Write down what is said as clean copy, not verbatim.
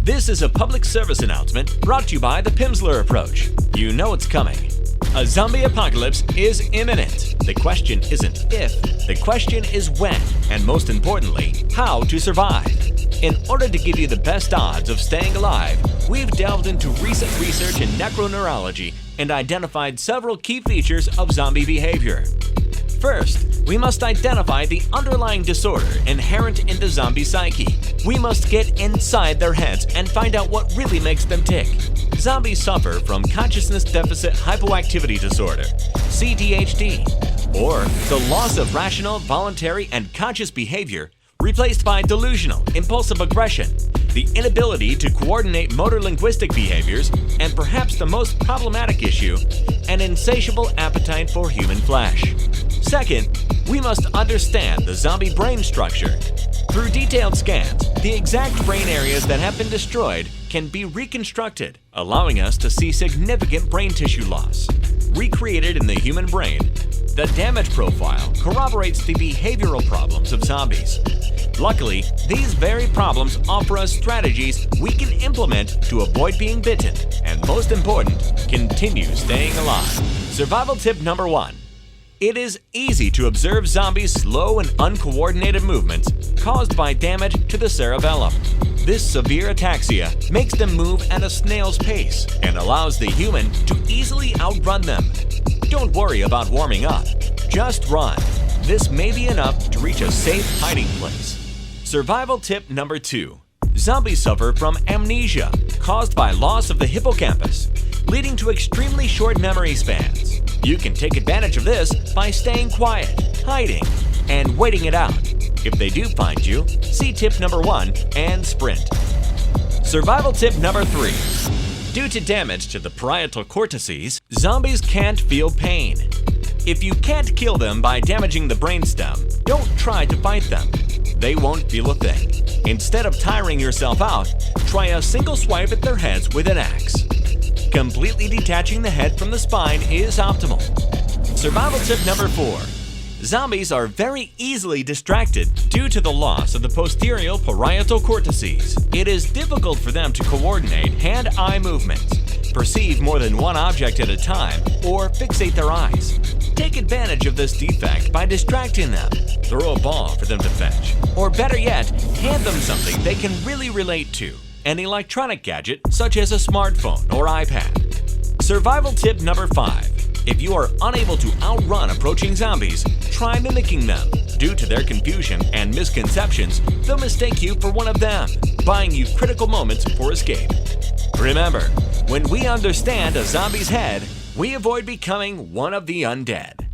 This is a public service announcement brought to you by the Pimsleur approach. You know it's coming. A zombie apocalypse is imminent. The question isn't if, the question is when, and most importantly, how to survive. In order to give you the best odds of staying alive, we've delved into recent research in necroneurology and identified several key features of zombie behavior. First, we must identify the underlying disorder inherent in the zombie psyche. We must get inside their heads and find out what really makes them tick. Zombies suffer from consciousness deficit hypoactivity disorder, CDHD, or the loss of rational, voluntary, and conscious behavior replaced by delusional, impulsive aggression, the inability to coordinate motor linguistic behaviors, and perhaps the most problematic issue, an insatiable appetite for human flesh. Second, we must understand the zombie brain structure. Through detailed scans, the exact brain areas that have been destroyed can be reconstructed, allowing us to see significant brain tissue loss. Recreated in the human brain, the damage profile corroborates the behavioral problems of zombies. Luckily, these very problems offer us strategies we can implement to avoid being bitten, and most important, continue staying alive. Survival tip number 1. It is easy to observe zombies' slow and uncoordinated movements caused by damage to the cerebellum. This severe ataxia makes them move at a snail's pace and allows the human to easily outrun them. Don't worry about warming up, just run. This may be enough to reach a safe hiding place. Survival tip number 2. Zombies suffer from amnesia caused by loss of the hippocampus, leading to extremely short memory spans. You can take advantage of this by staying quiet, hiding, and waiting it out. If they do find you, see tip number 1 and sprint. Survival tip number 3. Due to damage to the parietal cortices, zombies can't feel pain. If you can't kill them by damaging the brainstem, don't try to fight them. They won't feel a thing. Instead of tiring yourself out, try a single swipe at their heads with an axe. Completely detaching the head from the spine is optimal. Survival tip number 4. Zombies are very easily distracted due to the loss of the posterior parietal cortices. It is difficult for them to coordinate hand-eye movements, perceive more than one object at a time, or fixate their eyes. Take advantage of this defect by distracting them. Throw a ball for them to fetch. Or better yet, hand them something they can really relate to. An electronic gadget such as a smartphone or iPad. Survival tip number 5. If you are unable to outrun approaching zombies, try mimicking them. Due to their confusion and misconceptions, they'll mistake you for one of them, buying you critical moments for escape. Remember, when we understand a zombie's head, we avoid becoming one of the undead.